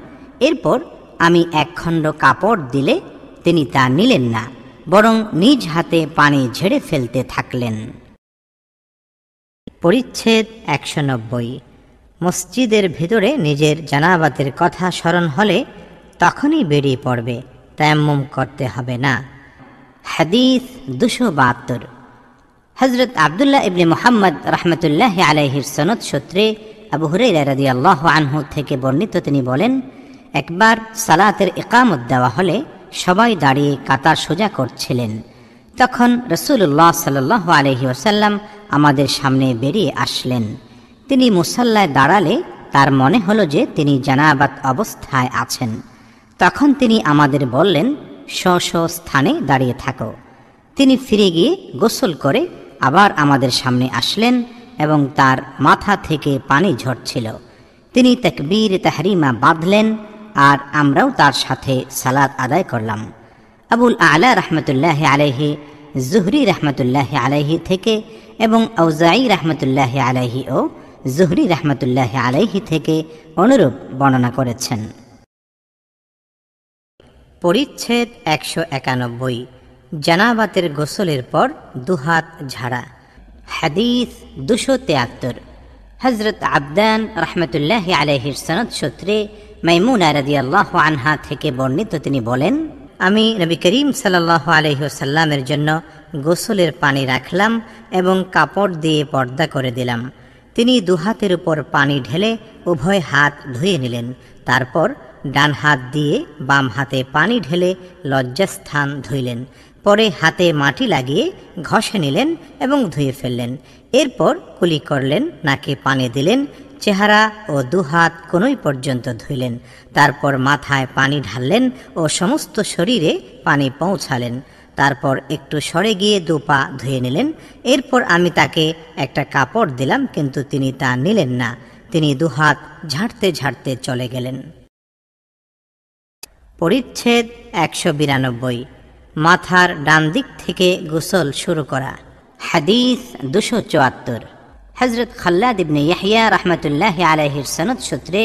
এরপর আমি 1 খণ্ড কাপড় দিলে তিনি তা নিলেন না, বরং নিজ হাতে পানি ঝেড়ে ফেলতে থাকলেন। পরিচ্ছেদ 190। মসজিদের ভিতরে নিজের জানাবাতের কথা স্মরণ হলে তখনই বেরিয়ে পড়বে, তায়াম্মুম করতে হবে না। হাদিস 272। হযরত আব্দুল্লাহ ইবনে মুহাম্মদ রাহমাতুল্লাহি আলাইহির সনদ সূত্রে আবু হুরায়রা রাদিয়াল্লাহু আনহু থেকে বর্ণিত, তিনি বলেন, একবার সালাতের ইকামত দেওয়া হলে সবাই দাঁড়িয়ে কাতার সোজা করছিলেন। তখন রাসূলুল্লাহ সাল্লাল্লাহু আলাইহি ওয়াসাল্লাম আমাদের সামনে বেরিয়ে আসলেন। তিনি মুসাল্লায় দাঁড়ালে তার মনে হলো যে তিনি জানাবাত অবস্থায় আছেন। তখন তিনি আমাদের বললেন, স্ব স্থানে দাঁড়িয়ে থাকো। তিনি ফিরে গিয়ে গোসল করে আবার আমাদের সামনে আসলেন এবং তার মাথা থেকে পানি ঝরছিল। তিনি তাকবীর তাহরিমা বাঁধলেন আর আমরাও তার সাথে সালাত আদায় করলাম। আবুল আলা রাহমাতুল্লাহি আলাইহি, জুহরি রাহমাতুল্লাহি আলাইহি থেকে এবং আউজাঈ রাহমাতুল্লাহি আলাইহি ও জুহরি রাহমাতুল্লাহি আলাইহি থেকে অনুরূপ বর্ণনা করেছেন। পরিচ্ছেদ 191। জানাবাতের গোসলের পর 2 হাত ঝাড়া। হাদিস 273। হযরত আবদান রাহমাতুল্লাহি আলাইহির সনদ সূত্রে মাইমুনা রাদিয়াল্লাহু আনহা থেকে বর্ণিত, তিনি বলেন, আমি নবী করিম সাল্লাল্লাহু আলাইহি ওয়াসাল্লামের জন্য গোসলের পানি রাখলাম এবং কাপড় দিয়ে পর্দা করে দিলাম। তিনি 2 হাতের উপর পানি ঢেলে উভয় হাত ধুয়ে নিলেন। তারপর ডান হাত দিয়ে বাম হাতে পানি ঢেলে লজ্জাস্থান ধুইলেন। পরে হাতে মাটি লাগিয়ে ঘষে নিলেন এবং ধুয়ে ফেললেন। এরপর কুলি করলেন, নাকে পানি দিলেন, চেহারা ও 2 হাত কোনোই পর্যন্ত ধুইলেন। তারপর মাথায় পানি ঢাললেন ও সমস্ত শরীরে পানি পৌঁছালেন। তারপর একটু সরে গিয়ে 2 পা ধুয়ে নিলেন। এরপর আমি তাকে একটা কাপড় দিলাম কিন্তু তিনি তা নিলেন না। তিনি দুহাত ঝাড়তে ঝাড়তে চলে গেলেন। পরিচ্ছেদ 192। মাথার ডান দিক থেকে গোসল শুরু করা। হাদিস 274। হযরত খাল্লাদ ইবনে ইয়াহইয়া রাহমাতুল্লাহি আলাইহির সনদ সূত্রে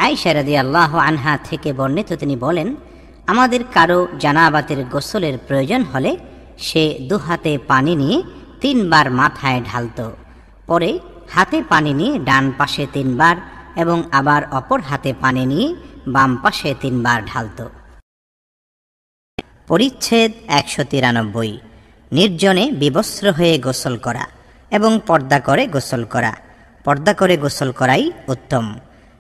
আয়েশা রাদিয়াল্লাহু আনহা থেকে বর্ণিত, তিনি বলেন, আমাদের কারো জানাবাতের গোসলের প্রয়োজন হলে সে দুহাতে পানি নিয়ে 3 বার মাথায় ঢালত, পরে হাতে পানি নিয়ে ডান পাশে 3 বার এবং আবার অপর হাতে পানি নিয়ে বাম পাশে 3 বার ঢালত। পরিচ্ছেদ 193। নির্জনে বিবস্ত্র হয়ে গোসল করা এবং পর্দা করে গোসল করা। পর্দা করে গোসল করাই উত্তম।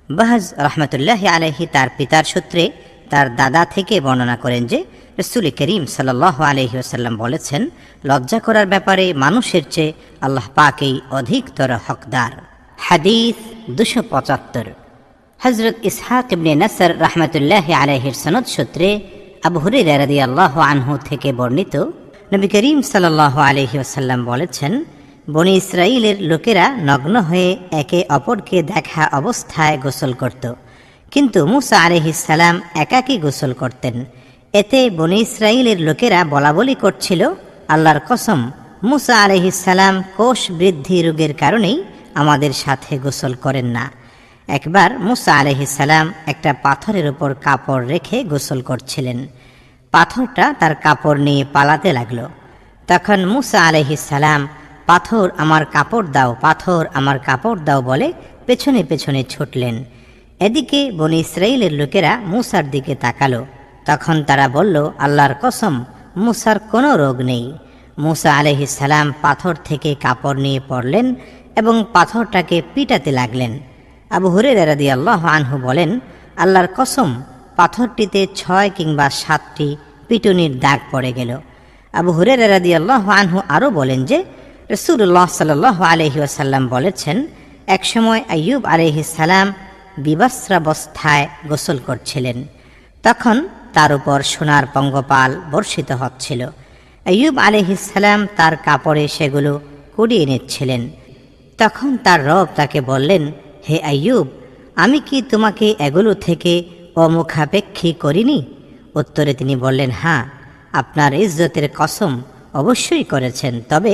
বাহজ রহমতুল্লাহ আলাইহি তার পিতার সূত্রে তার দাদা থেকে বর্ণনা করেন যে রাসূল করিম সাল্লাল্লাহু আলাইহি ওয়াসাল্লাম বলেছেন, লজ্জা করার ব্যাপারে মানুষের চেয়ে আল্লাহ পাকই অধিকতর হকদার। হাদিস 275। হযরত ইসহাক ইবনে নাসর রাহমাতুল্লাহি আলাইহির সনদ সূত্রে আবু হুরায়রা রাদিয়াল্লাহু আনহু থেকে বর্ণিত, নবী করিম সাল্লাল্লাহু আলাইহি ওয়াসাল্লাম বলেছেন, বনী ইসরাইলের লোকেরা নগ্ন হয়ে একে অপরকে দেখা অবস্থায় গোসল করত, কিন্তু মূসা আলাইহিস সালাম একাকী গোসল করতেন। এতে বনী ইসরাইলের লোকেরা বলাবলি করছিল, আল্লাহর কসম, মূসা আলাইহিস সালাম কোষ বৃদ্ধি রোগের কারণেই আমাদের সাথে গোসল করেন না। একবার মূসা আলাইহিস সালাম একটা পাথরের উপর কাপড় রেখে গোসল করছিলেন। পাথরটা তার কাপড় নিয়ে পালাতে লাগলো। তখন মূসা আলাইহিস সালাম, পাথর আমার কাপড় দাও, পাথর আমার কাপড় দাও বলে পেছনে পেছনে ছুটলেন। এদিকে বনী ইসরাইলের লোকেরা মূসার দিকে তাকালো। তখন তারা বলল, আল্লাহর কসম, মূসার কোনো রোগ নেই। মূসা আলাইহিস সালাম পাথর থেকে কাপড় নিয়ে পড়লেন এবং পাথরটাকে পিটাতে লাগলেন। আবু হুরায়রা রাদিয়াল্লাহু আনহু বলেন, আল্লাহর কসম, পাথরটিতে 6 কিংবা 7টি পিটুনির দাগ পড়ে গেল। আবু হুরায়রা রাদিয়াল্লাহু আনহু আরও বলেন যে রাসূলুল্লাহ সাল্লাল্লাহু আলাইহি ওয়াসাল্লাম বলেছেন, একসময় আইয়ুব আলাইহিস সালাম বিবস্ত্রাবস্থায় গোসল করছিলেন। তখন তার উপর সোনার পঙ্গপাল বর্ষিত হচ্ছিল। আইয়ুব আলাইহিস সালাম তার কাপড়ে সেগুলো কুড়িয়ে নিচ্ছিলেন। তখন তার রব তাকে বললেন, হে আইয়ুব, আমি কি তোমাকে এগুলো থেকে অমুখাপেক্ষী করিনি? উত্তরে তিনি বললেন, হ্যাঁ, আপনার ইজ্জতের কসম, অবশ্যই করেছেন, তবে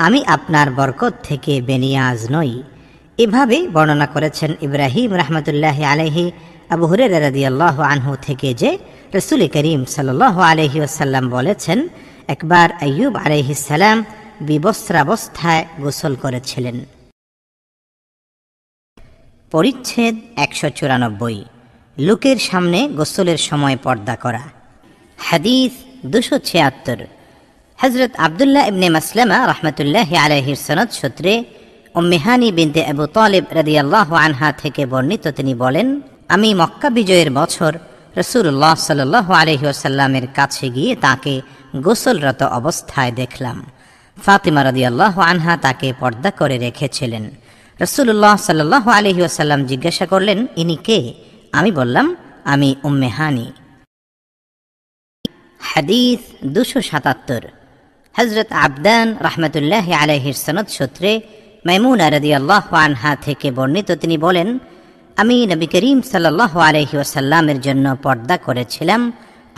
আমি আপনার বরকত থেকে বেনিয়াজ নই। এভাবে বর্ণনা করেছেন ইব্রাহিম রাহমাতুল্লাহি আলাইহি আবু হুরায়রা রাদিয়াল্লাহু আনহু থেকে যে রাসূল করিম সাল্লাল্লাহু আলাইহি ওয়াসাল্লাম বলেছেন, একবার আইয়ুব আলাইহিস সালাম বিবস্ত্রাবস্থায় গোসল করেছিলেন। পরিচ্ছেদ 194। লোকের সামনে গোসলের সময় পর্দা করা। হাদিস 276। হযরত আব্দুল্লাহ ইবনে মাসলামা রাহমাতুল্লাহি আলাইহির সনদ সূত্রে উম্মে হানি বিনতে আবু তালিব রাদিয়াল্লাহু আনহা থেকে বর্ণিত, তিনি বলেন, আমি মক্কা বিজয়ের বছর রাসূলুল্লাহ সাল্লাল্লাহু আলাইহি ওয়াসাল্লামের কাছে গিয়ে তাকে গোসলরত অবস্থায় দেখলাম। ফাতিমা রাদিয়াল্লাহু আনহা তাকে পর্দা করে রেখেছিলেন। রাসূলুল্লাহ সাল্লাল্লাহু আলাইহি ওয়াসাল্লাম জিজ্ঞাসা করলেন, ইনি কে? আমি বললাম, আমি উম্মে হানি। হাদিস 277। হযরত আবদান রাহমাতুল্লাহি আলাইহির সনদ সূত্রে মাইমুনা রাদিয়াল্লাহু আনহা থেকে বর্ণিত, তিনি বলেন, আমি নবী করিম সাল্লাল্লাহু আলাইহি ওয়াসাল্লামের জন্য পর্দা করেছিলাম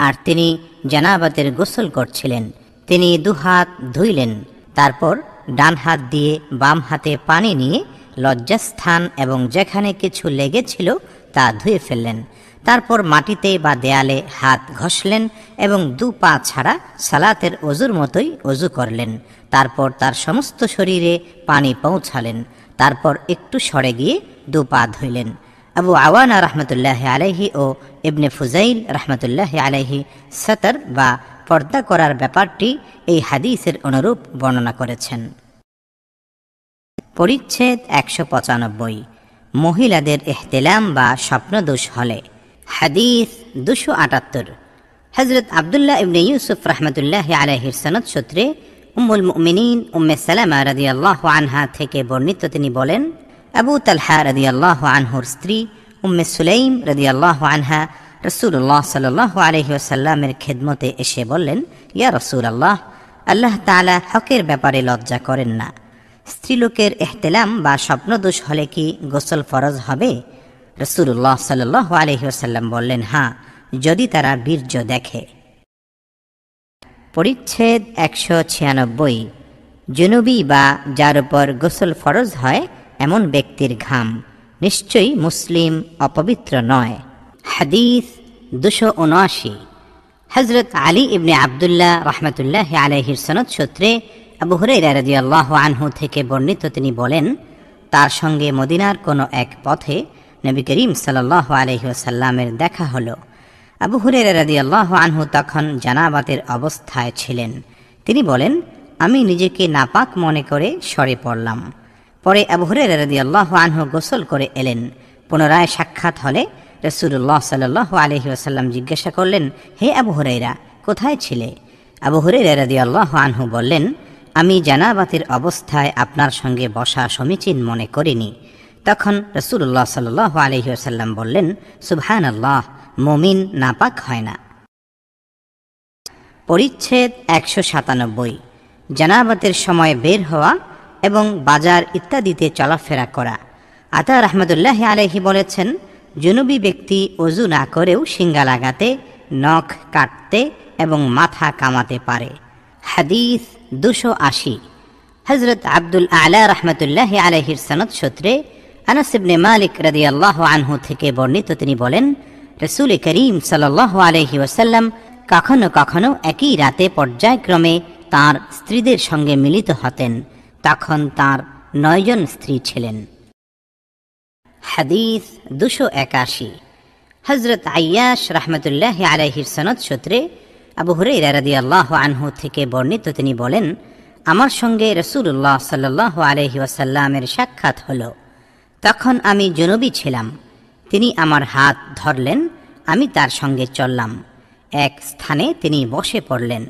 আর তিনি জানাবাতের গোসল করছিলেন। তিনি দুহাত ধুইলেন, তারপর ডান হাত দিয়ে বাম হাতে পানি নিয়ে লজ্জাস্থান এবং যেখানে কিছু লেগেছিল তা ধুয়ে ফেললেন। তারপর মাটিতে বা দেয়ালে হাত ঘষলেন এবং 2 পা ছাড়া সালাতের ওযুর মতোই ওযু করলেন। তারপর তার সমস্ত শরীরে পানি পৌঁছালেন। তারপর একটু সরে গিয়ে 2 পা ধুইলেন। আবু আওয়ানা রাহমাতুল্লাহি আলাইহি ও ইবনে ফুজাইল রাহমাতুল্লাহি আলাইহি সাতর বা পর্দা করার ব্যাপারটি এই হাদিসের অনুরূপ বর্ণনা করেছেন। পরিচ্ছেদ 195। মহিলাদের ইহতিলাম বা স্বপ্নদোষ হলে। হাদিস 278। হযরত আব্দুল্লাহ ইবনে ইউসুফ রাহমাতুল্লাহি আলাইহির সনদ সূত্রে উম্মুল মুমিনিন উম্মে সালামা রাদিয়াল্লাহু আনহা থেকে বর্ণিত, তিনি বলেন, আবু তালহা রাদিয়াল্লাহু আনহুর স্ত্রী উম্মে সুলাইম রাদিয়াল্লাহু আনহা রাসূলুল্লাহ সাল্লাল্লাহু আলাইহি ওয়াসাল্লামের খেদমতে এসে বললেন, ইয়া রাসূলুল্লাহ, আল্লাহ তাআলা হকের ব্যাপারে লজ্জা করেন না। স্ত্রীলোকের ইহতিলাম বা স্বপ্নদোষ হলে কি গোসল ফরজ হবে? রাসূলুল্লাহ সাল্লাল্লাহু আলাইহি ওয়াসাল্লাম বললেন, হ্যাঁ, যদি তারা বীর্য দেখে। পরিচ্ছেদ 196। জুনুবি বা যার উপর গোসল ফরজ হয় এমন ব্যক্তির ঘাম নিশ্চয়ই মুসলিম অপবিত্র নয়। হাদিস 279। হযরত আলী ইবনে আব্দুল্লাহ রাহমাতুল্লাহি আলাইহির সনদ সূত্রে আবু হুরায়রা রাদিয়াল্লাহু আনহু থেকে বর্ণিত, তিনি বলেন, তার সঙ্গে মদিনার কোনো এক পথে নবী করিম সাল্লাল্লাহু আলাইহি ওয়াসাল্লামের দেখা হলো। আবু হুরায়রা রাদিয়াল্লাহু আনহু তখন জানাবাতের অবস্থায় ছিলেন। তিনি বলেন, আমি নিজেকে নাপাক মনে করে সরে পড়লাম। পরে আবু হুরায়রা রাদিয়াল্লাহু আনহু গোসল করে এলেন। পুনরায় সাক্ষাৎ হলে রাসূলুল্লাহ সাল্লাল্লাহু আলাইহি ওয়াসাল্লাম জিজ্ঞাসা করলেন, হে আবু হুরায়রা, কোথায় ছিলে? আবু হুরায়রা রাদিয়াল্লাহু আনহু বললেন, আমি জানাবাতের অবস্থায় আপনার সঙ্গে বসা সমীচীন মনে করিনি। তখন রাসূলুল্লাহ সাল্লাল্লাহু আলাইহি ওয়াসাল্লাম বললেন, সুবহানাল্লাহ, মুমিন নাপাক হয় না। পরিচ্ছেদ 197। জানাবাতের সময় বের হওয়া এবং বাজার ইত্যাদিতে চলাফেরা করা। আতা রাহমাতুল্লাহি আলাইহি বলেছেন, জুনুবি ব্যক্তি ওযু না করেও শিঙ্গা লাগাতে, নখ কাটতে এবং মাথা কামাতে পারে। হাদিস 280। হযরত আব্দুল আলা রাহমাতুল্লাহি আলাইহির সনদ সূত্রে আনাস ইবনে মালিক রাদিয়াল্লাহু আনহু থেকে বর্ণিত, তিনি বলেন, রাসূল করিম সাল্লাল্লাহু আলাইহি ওয়াসাল্লাম কখনো কখনো একই রাতে পর্যায়ক্রমে তাঁর স্ত্রীদের সঙ্গে মিলিত হতেন। তখন তাঁর 9 জন স্ত্রী ছিলেন। হাদিস 281। হযরত আইয়াশ রাহমাতুল্লাহি আলাইহির সনদ সূত্রে আবু হুরায়রা রাদিয়াল্লাহু আনহু থেকে বর্ণিত, তিনি বলেন, আমার সঙ্গে রাসূলুল্লাহ সাল্লাল্লাহু আলাইহি ওয়াসাল্লামের সাক্ষাৎ হলো। তখন আমি জুনুবী ছিলাম। তিনি আমার হাত ধরলেন, আমি তার সঙ্গে চললাম। এক স্থানে তিনি বসে পড়লেন।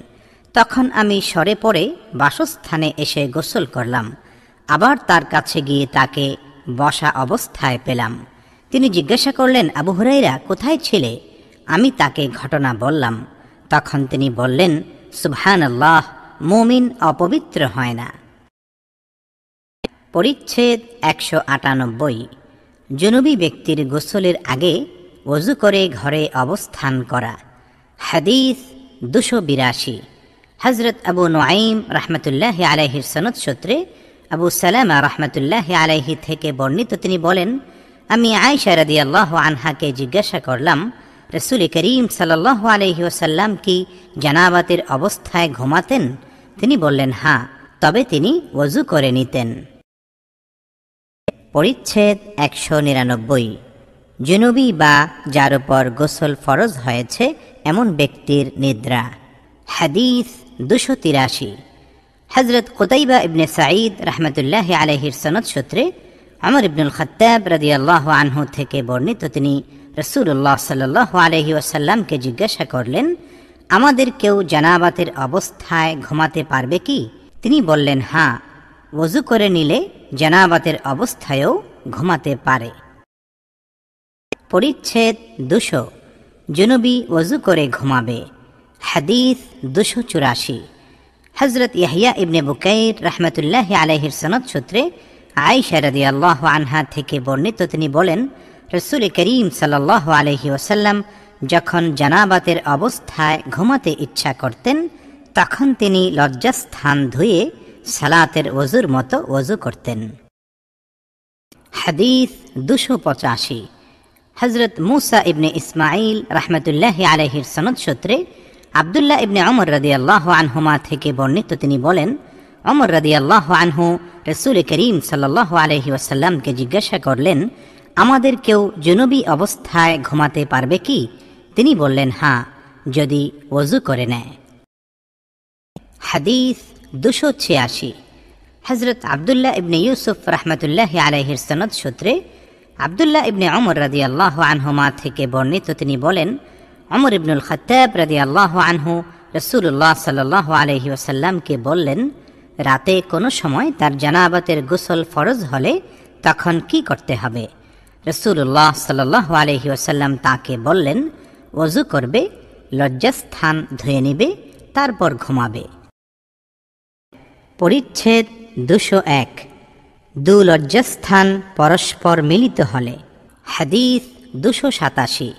তখন আমি সরে পড়ে বাসস্থানে এসে গোসল করলাম। আবার তার কাছে গিয়ে তাকে বসা অবস্থায় পেলাম। তিনি জিজ্ঞাসা করলেন, আবু হুরায়রা, কোথায় ছিলে? আমি তাকে ঘটনা বললাম। তখন তিনি বললেন, সুবহানাল্লাহ, মুমিন অপবিত্র হয় না। পরিচ্ছেদ 198। জুনুবি ব্যক্তির গোসলের আগে ওযু করে ঘরে অবস্থান করা। হাদিস 282। হযরত আবু নুআইম রাহমাতুল্লাহি আলাইহির সনদ সূত্রে আবু সালামা রাহমাতুল্লাহি আলাইহি থেকে বর্ণিত, তিনি বলেন, আমি আয়েশা রাদিয়াল্লাহু আনহাকে জিজ্ঞাসা করলাম, রাসূল করিম সাল্লাল্লাহু আলাইহি ওয়াসাল্লাম কি জানাবাতের অবস্থায় ঘুমাতেন? তিনি বললেন, হ্যাঁ, তবে তিনি ওযু করে নিতেন। পরিচ্ছেদ 199। জুনুবি বা যার উপর গোসল ফরজ হয়েছে এমন ব্যক্তির নিদ্রা। হাদিস 283। হযরত কুতাইবা ইবনে সাঈদ রাহমাতুল্লাহি আলাইহির সনদ সূত্রে ওমর ইবনুল খাত্তাব রাদিয়াল্লাহু আনহু থেকে বর্ণিত, তিনি রাসূলুল্লাহ সাল্লাল্লাহু আলাইহি ওয়াসাল্লামকে জিজ্ঞাসা করলেন, আমাদের কেউ জানাবাতের অবস্থায় ঘুমাতে পারবে কি? তিনি বললেন, হ্যাঁ, ওযু করে নিলে জানাবাতের অবস্থায়ও ঘুমাতে পারে। পরিচ্ছেদ 200। জুনুবি ওযু করে ঘুমাবে। হাদিস 284। হযরত ইয়াহইয়া ইবনে বুকাইর রাহমাতুল্লাহি আলাইহির সনদ সূত্রে আয়েশা রাদিয়াল্লাহু আনহা থেকে বর্ণিত, তিনি বলেন, রাসূল করিম সাল্লাল্লাহু আলাইহি ওয়াসাল্লাম যখন জানাবাতের অবস্থায় ঘুমাতে ইচ্ছা করতেন, তখন তিনি লজ্জাস্থান ধুয়ে সালাতের ওযুর মতো ওযু করতেন। হাদিস 285। হযরত মুসা ইবনে ইসমাঈল রাহমাতুল্লাহি আলাইহির সনদ সূত্রে আব্দুল্লাহ ইবনে ওমর রাদিয়াল্লাহু আনহুমা থেকে বর্ণিত, তিনি বলেন, ওমর রাদিয়াল্লাহু আনহু রাসূল করিম সাল্লাল্লাহু আলাইহি ওয়াসাল্লামকে জিজ্ঞাসা করলেন, আমাদের কেউ জুনুবি অবস্থায় ঘুমাতে পারবে কি? তিনি বললেন, হ্যাঁ, যদি ওযু করে নেয়। হাদিস 286। হযরত আব্দুল্লাহ ইবনে ইউসুফ রাহমাতুল্লাহি আলাইহির সনদ সূত্রে আব্দুল্লাহ ইবনে ওমর রাদিয়াল্লাহু আনহুমা থেকে বর্ণিত, তিনি বলেন, ওমর ইবনুল খাত্তাব রাদিয়াল্লাহু আনহু রাসূলুল্লাহ সাল্লাল্লাহু আলাইহি ওয়াসাল্লামকে বললেন, রাতে কোনো সময় তার জানাবাতের গোসল ফরজ হলে তখন কি করতে হবে? রাসূলুল্লাহ সাল্লাল্লাহু আলাইহি ওয়াসাল্লাম তাকে বললেন, ওযু করবে, লজ্জাস্থান ধুয়ে নেবে, তারপর ঘুমাবে। পরিচ্ছেদ 201 দু লজ্জাস্থান পরস্পর মিলিত হলে। হাদিস 287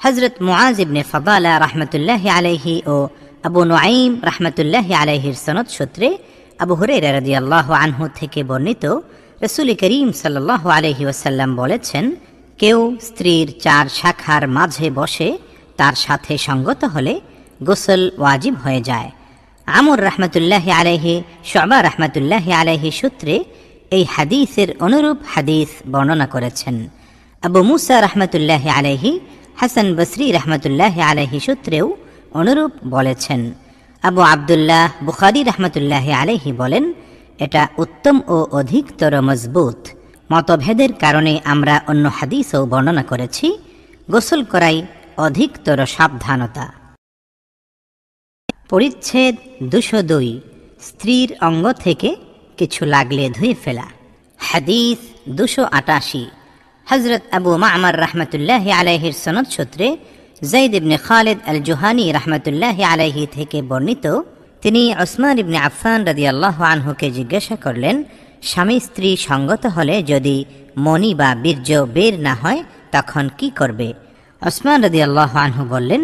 হযরত মুআজ ইবনে ফাদালা রাহমাতুল্লাহি আলাইহি ও আবু নুআইম রাহমাতুল্লাহি আলাইহির সনদ সূত্রে আবু হুরায়রা রাদিয়াল্লাহু আনহু থেকে বর্ণিত, রাসূল করিম সাল্লাল্লাহু আলাইহি ওয়াসাল্লাম বলেছেন, কেউ স্ত্রীর 4 শাখার মাঝে বসে তার সাথে সঙ্গত হলে গোসল ওয়াজিব হয়ে যায়। আমর রাহমাতুল্লাহি আলাইহি, শুবা রাহমাতুল্লাহি আলাইহি সূত্রে এই হাদিসের অনুরূপ হাদিস বর্ণনা করেছেন। আবু মুসা রাহমাতুল্লাহি আলাইহি, হাসান বসরি রাহমাতুল্লাহি আলাইহি সূত্রেও অনুরূপ বলেছেন। আবু আব্দুল্লাহ বুখারী রাহমাতুল্লাহি আলাইহি বলেন, এটা উত্তম ও অধিকতর মজবুত। মতভেদের কারণে আমরা অন্য হাদিসও বর্ণনা করেছি, গোসল করাই অধিকতর সাবধানতা। পরিচ্ছেদ 202 স্ত্রীর অঙ্গ থেকে কিছু লাগলে ধুয়ে ফেলা। হাদিস 288 হযরত আবু মা'মার রাহমাতুল্লাহি আলাইহির সনদ সূত্রে যায়েদ ইবনে খালিদ আল জুহানী রাহমাতুল্লাহি আলাইহি থেকে বর্ণিত, তিনি উসমান ইবনে আফফান রাদিয়াল্লাহু আনহুকে জিজ্ঞাসা করলেন, স্বামী স্ত্রী সঙ্গত হলে যদি মনি বা বীর্য বের না হয় তখন কি করবে? উসমান রাদিয়াল্লাহু আনহু বললেন,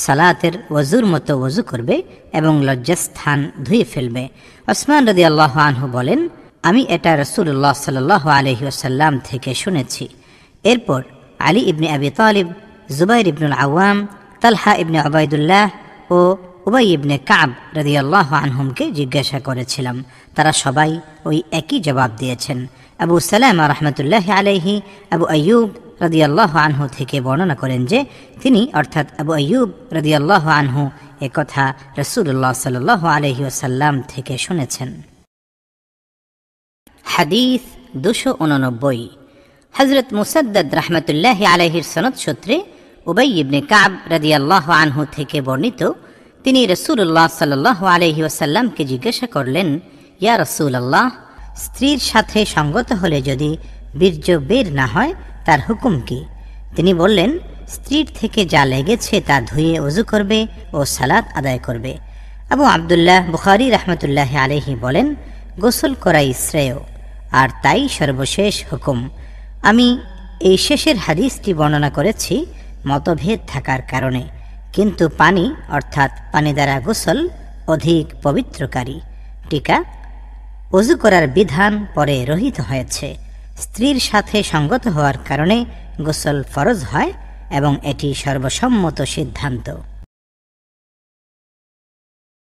সালাতের ওযুর মতো ওযু করবে এবং লজ্জাস্থান ধুয়ে ফেলবে। উসমান রাদিয়াল্লাহু আনহু বলেন, আমি এটা রাসূলুল্লাহ সাল্লাল্লাহু আলাইহি ওয়াসাল্লাম থেকে শুনেছি। এরপর আলী ইবনে আবি তালিব, জুবাইর ইবনুল আওয়াম, তালহা ইবনে উবাইদুল্লাহ ও উবাই ইবনে কাব রাদিয়াল্লাহু আনহুমকে জিজ্ঞাসা করেছিলাম। তারা সবাই ওই একই জবাব দিয়েছেন। আবু সালামা রাহমাতুল্লাহি আলাইহি আবু আইয়ুব রাদিয়াল্লাহু আনহু থেকে বর্ণনা করেন যে তিনি অর্থাৎ আবু আইয়ুব রাদিয়াল্লাহু আনহু একথা রাসূলুল্লাহ সাল্লাল্লাহু আলাইহি ওয়াসাল্লাম থেকে শুনেছেন। হাদিস 289 হযরত মুসাদ্দাদ রাহমাতুল্লাহি আলাইহির সনদ সূত্রে উবাই ইবনে কাব রাদিয়াল্লাহু আনহু থেকে বর্ণিত, তিনি রাসূলুল্লাহ সাল্লাল্লাহু আলাইহি ওয়াসাল্লামকে জিজ্ঞাসা করলেন, ইয়া রাসূলুল্লাহ, স্ত্রীর সাথে সঙ্গত হলে যদি বীর্য বের না হয় তার হুকুম কি? তিনি বললেন, স্ত্রীর থেকে যা লেগেছে তা ধুয়ে ওযু করবে ও সালাত আদায় করবে। আবু আব্দুল্লাহ বুখারী রাহমাতুল্লাহি আলাইহি বলেন, গোসল করাই শ্রেয়, আর তাই সর্বশেষ হুকুম। আমি এই শেষের হাদিসটি বর্ণনা করেছি মতভেদ থাকার কারণে, কিন্তু পানি অর্থাৎ পানি দ্বারা গোসল অধিক পবিত্রকারী। টিকা, ওযু করার বিধান পরে রহিত হয়েছে। স্ত্রীর সাথে সঙ্গত হওয়ার কারণে গোসল ফরজ হয় এবং এটি সর্বসম্মত সিদ্ধান্ত।